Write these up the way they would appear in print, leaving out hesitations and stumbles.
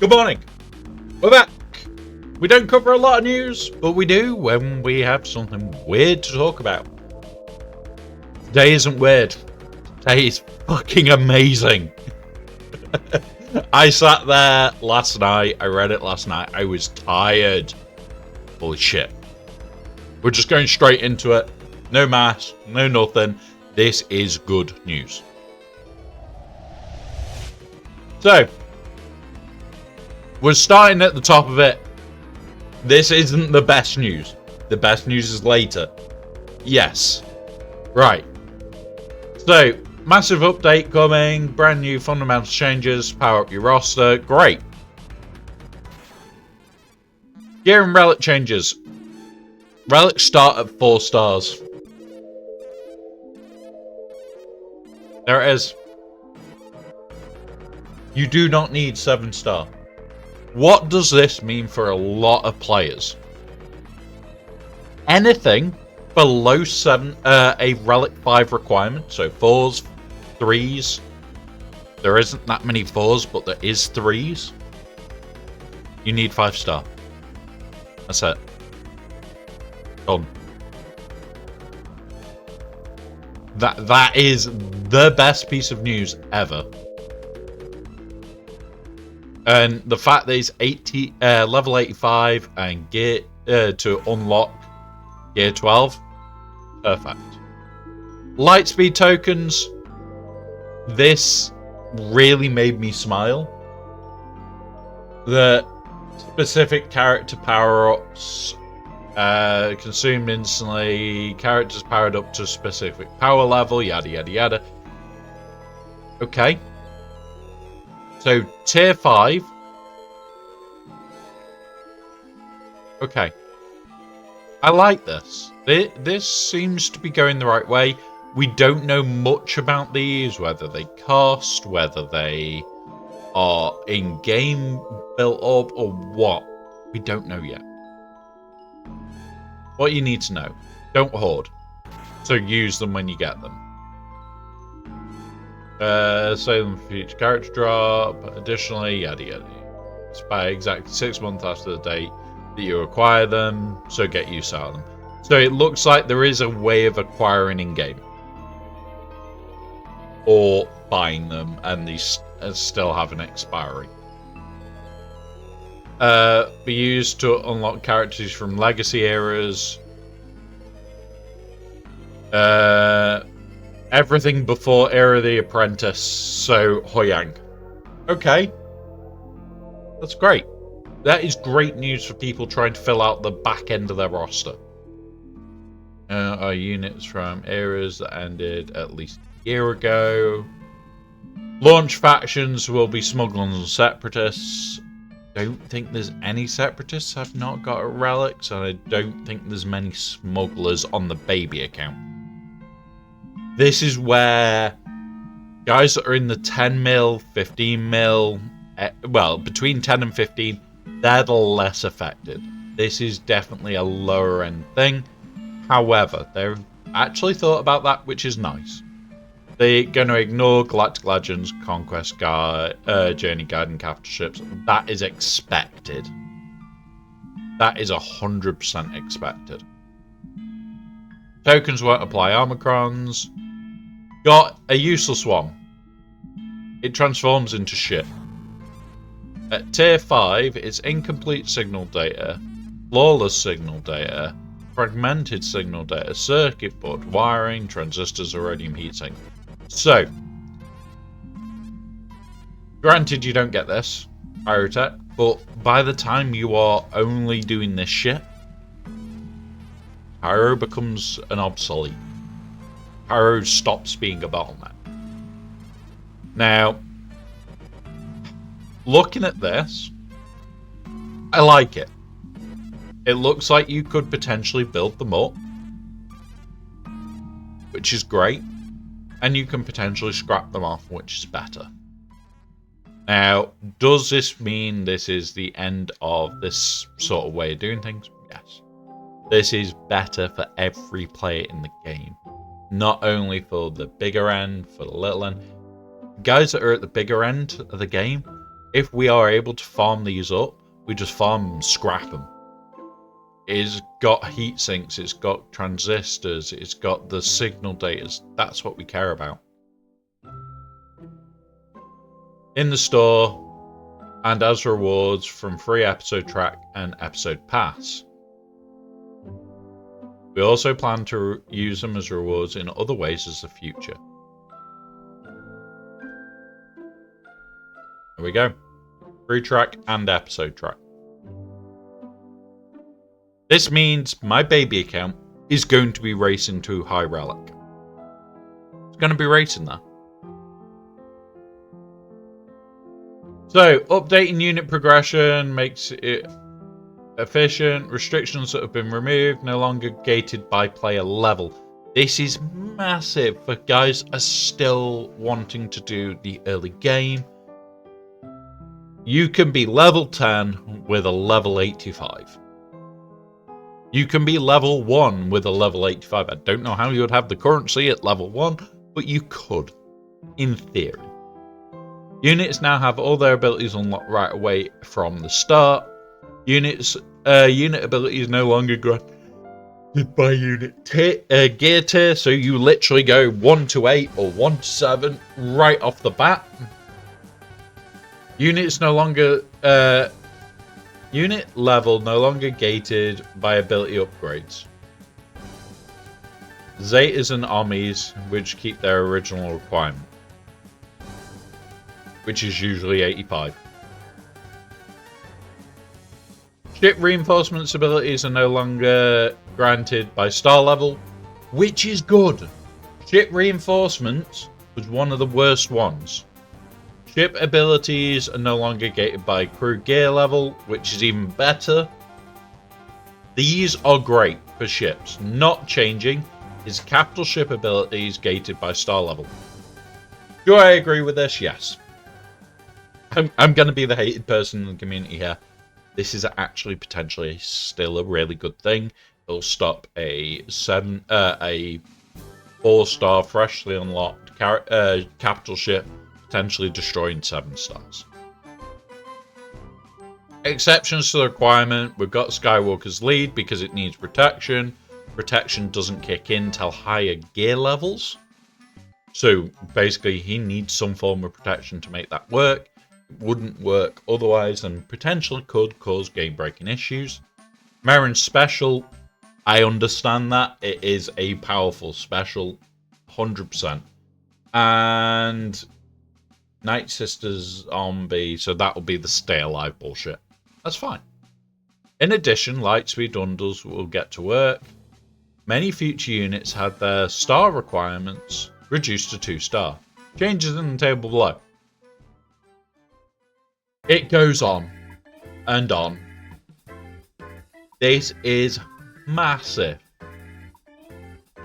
Good morning. We're back. We don't cover a lot of news, but we do when we have something weird to talk about. Today isn't weird. Today is fucking amazing. I sat there last night. I read it last night. I was tired. Holy shit. We're just going straight into it. No mass, no nothing. This is good news. So, we're starting at the top of it. This isn't the best news. The best news is later. Yes. Right. So, massive update coming. Brand new fundamental changes. Power up your roster. Great. Gear and relic changes. Relics start at 4 stars. There it is. You do not need 7-star. What does this mean for a lot of players? Anything below 7, a relic 5 requirement, so 4s, 3s. There isn't that many 4s, but there is 3s. You need 5-star. That's it. Done. That is the best piece of news ever. And the fact that it's level 85 and gear to unlock gear 12, perfect. Lightspeed tokens. This really made me smile. The specific character power-ups consumed instantly. Characters powered up to a specific power level. Yada yada yada. Okay. So, tier 5. Okay. I like this. This seems to be going the right way. We don't know much about these, whether they cost, whether they are in-game built up, or what. We don't know yet. What you need to know. Don't hoard. So use them when you get them. Save them for future character drop. Additionally, yada yada. Expire exactly 6 months after the date that you acquire them, so get use out of them. So it looks like there is a way of acquiring in-game. Or buying them, and these still have an expiry. Be used to unlock characters from legacy eras. Everything before Era of the Apprentice, so Hoyang. Okay. That's great. That is great news for people trying to fill out the back end of their roster. Our units from eras that ended at least a year ago. Launch factions will be smugglers and separatists. Don't think there's any separatists I've not got relics, and I don't think there's many smugglers on the baby account. This is where guys that are in the 10 mil, 15 mil, well, between 10 and 15, they're the less affected. This is definitely a lower end thing. However, they've actually thought about that, which is nice. They're going to ignore Galactic Legends, Conquest Guide, Journey Guide, and capital ships. That is expected. That is 100% expected. Tokens won't apply Omicrons. Got a useless one. It transforms into shit. At tier 5, it's incomplete signal data, flawless signal data, fragmented signal data, circuit board, wiring, transistors, rhodium heatsink. So, granted you don't get this, Pyrotech, but by the time you are only doing this shit, Pyro becomes an obsolete. Pyro stops being a bottleneck. Now, looking at this, I like it. It looks like you could potentially build them up, which is great, and you can potentially scrap them off, which is better. Now, does this mean this is the end of this sort of way of doing things? Yes. This is better for every player in the game. Not only for the bigger end, for the little end. Guys that are at the bigger end of the game, if we are able to farm these up, we just farm them, scrap them. It's got heat sinks, it's got transistors, it's got the signal data. That's what we care about. In the store, and as rewards from free episode track and episode pass. We also plan to use them as rewards in other ways as the future. There we go. Free track and episode track. This means my baby account is going to be racing to high relic. It's going to be racing there. So, updating unit progression makes it efficient. Restrictions that have been removed, no longer gated by player level. This is massive for guys are still wanting to do the early game. You can be level 10 with a level 85. You can be level 1 with a level 85. I don't know how you would have the currency at level 1, but you could, in theory. Units now have all their abilities unlocked right away from the start. Unit ability is no longer granted by unit gear tier, so you literally go 1 to 8 or 1 to 7 right off the bat. Units no longer unit level no longer gated by ability upgrades. Zetas and Ommis, which keep their original requirement, which is usually 85. Ship reinforcements abilities are no longer granted by star level, which is good. Ship reinforcements was one of the worst ones. Ship abilities are no longer gated by crew gear level, which is even better. These are great for ships. Not changing is capital ship abilities gated by star level. Do I agree with this? Yes. I'm going to be the hated person in the community here. This is actually potentially still a really good thing. It'll stop a 4-star freshly unlocked capital ship potentially destroying 7 stars. Exceptions to the requirement. We've got Skywalker's lead because it needs protection. Protection doesn't kick in till higher gear levels. So basically he needs some form of protection to make that work. Wouldn't work otherwise and potentially could cause game-breaking issues. Merrin's special, I understand that. It is a powerful special, 100%. And Night Sister's zombie, so that'll be the stay alive bullshit. That's fine. In addition, Lightspeed Undles will get to work. Many future units had their star requirements reduced to 2-star. Changes in the table below. It goes on and on. This is massive.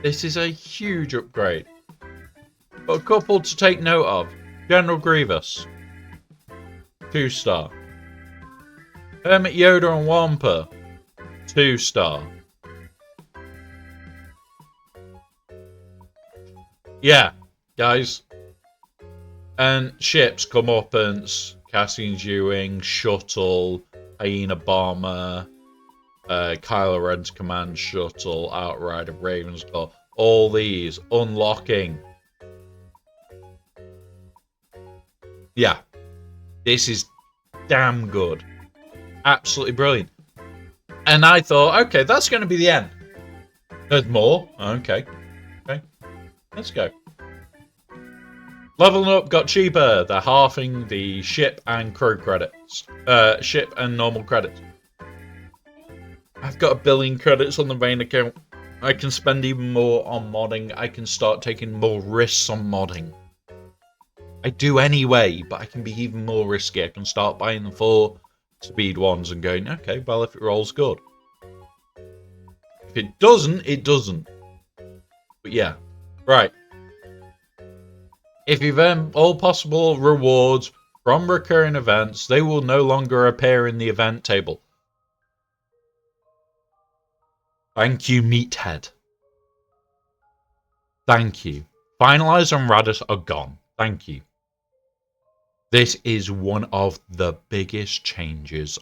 This is a huge upgrade. But a couple to take note of. General Grievous, 2-star. Hermit Yoda and Wampa, 2-star. Yeah, guys. And ships, comeuppance, Cassian's Ewing, Shuttle, Hyena Bomber, Kylo Ren's Command Shuttle, Outrider, Ravensclaw, all these unlocking. Yeah, this is damn good. Absolutely brilliant. And I thought, okay, that's going to be the end. There's more? Okay. Okay. Let's go. Leveling up got cheaper. They're halving the ship and crew credits. Ship and normal credits. I've got 1 billion credits on the main account. I can spend even more on modding. I can start taking more risks on modding. I do anyway, but I can be even more risky. I can start buying the 4 speed ones and going, okay, well, if it rolls, good. If it doesn't, it doesn't. But yeah, right. If you've earned all possible rewards from recurring events, they will no longer appear in the event table. Thank you, Meathead. Thank you. Finalizer and Radis are gone. Thank you. This is one of the biggest changes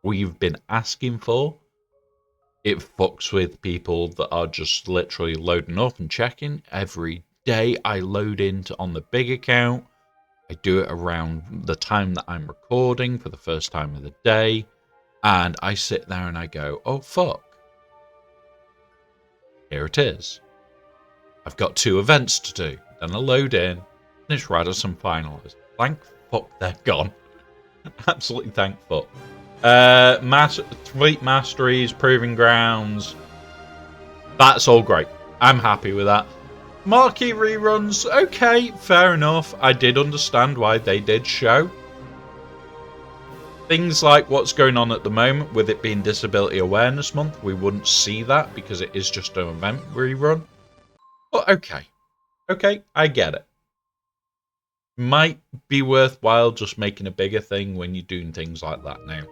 we've been asking for. It fucks with people that are just literally loading up and checking. Every day I load into on the big account. I do it around the time that I'm recording for the first time of the day. And I sit there and I go, oh, fuck. Here it is. I've got 2 events to do. Then I load in. Finish Radis and finalize. Thank fuck they're gone. Absolutely thank fuck. Fleet Masteries, Proving Grounds. That's all great. I'm happy with that. Marquee reruns. Okay, fair enough. I did understand why they did show. Things like what's going on at the moment with it being Disability Awareness Month. We wouldn't see that because it is just an event rerun. But okay. Okay, I get it. Might be worthwhile just making a bigger thing when you're doing things like that now.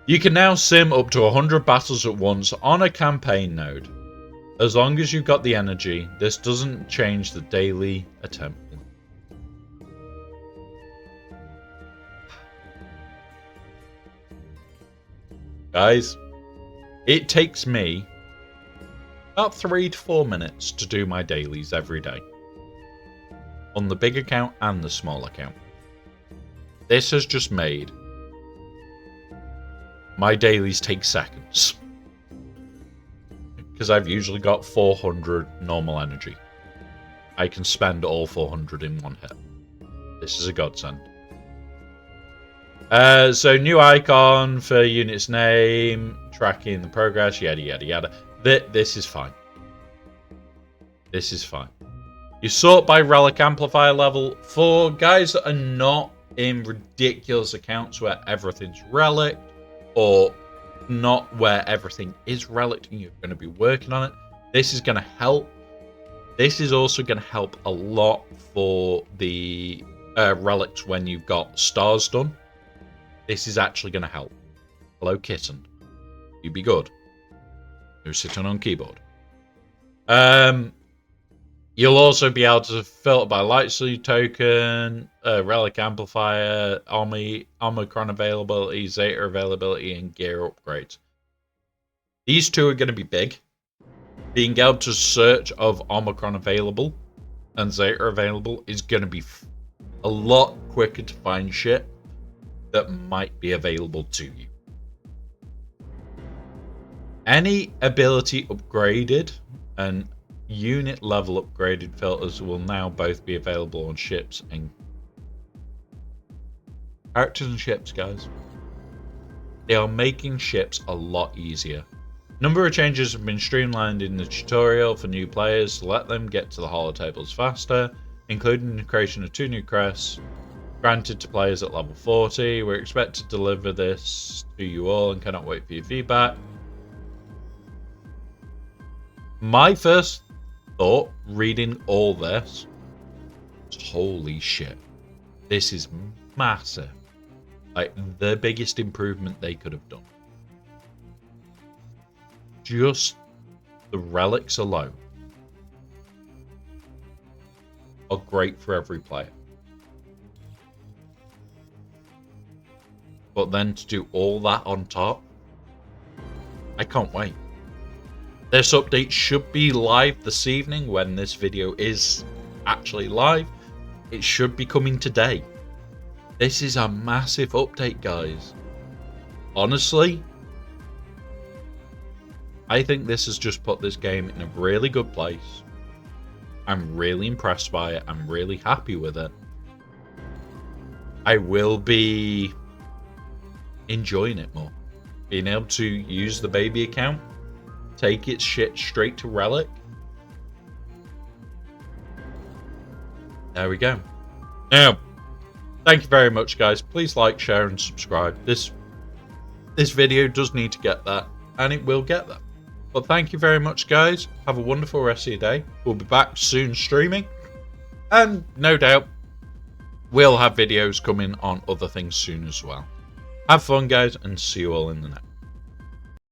You can now sim up to 100 battles at once on a campaign node. As long as you've got the energy, this doesn't change the daily attempting. Guys, it takes me about 3 to 4 minutes to do my dailies every day. On the big account and the small account. This has just made my dailies take seconds. Because I've usually got 400 normal energy. I can spend all 400 in one hit. This is a godsend. So new icon for unit's name, tracking the progress, yada yada yada. This is fine. This is fine. You sort by relic amplifier level. For guys that are not in ridiculous accounts where everything's relic, or not where everything is relic and you're going to be working on it, this is going to help. This is also going to help a lot for the relics when you've got stars done. This is actually going to help. Hello, kitten. You be good. You're sitting on keyboard. You'll also be able to filter by Lightspeed Token, Relic Amplifier, Omicron availability, Zeta availability, and gear upgrades. These 2 are going to be big. Being able to search of Omicron available and Zeta available is going to be a lot quicker to find shit that might be available to you. Any ability upgraded and unit level upgraded filters will now both be available on ships and characters and ships, guys. They are making ships a lot easier. Number of changes have been streamlined in the tutorial for new players to let them get to the holotables faster, including the creation of 2 new crests granted to players at level 40. We're expected to deliver this to you all and cannot wait for your feedback. My first thought reading all this, holy shit, this is massive. Like the biggest improvement they could have done. Just the relics alone are great for every player. But then to do all that on top, I can't wait. This update should be live this evening when this video is actually live. It should be coming today. This is a massive update, guys. Honestly, I think this has just put this game in a really good place. I'm really impressed by it. I'm really happy with it. I will be enjoying it more. Being able to use the baby account, take its shit straight to relic. There we go. Now, thank you very much, guys. Please like, share, and subscribe. This video does need to get that, and it will get that. But thank you very much, guys. Have a wonderful rest of your day. We'll be back soon streaming. And no doubt, we'll have videos coming on other things soon as well. Have fun, guys, and see you all in the next.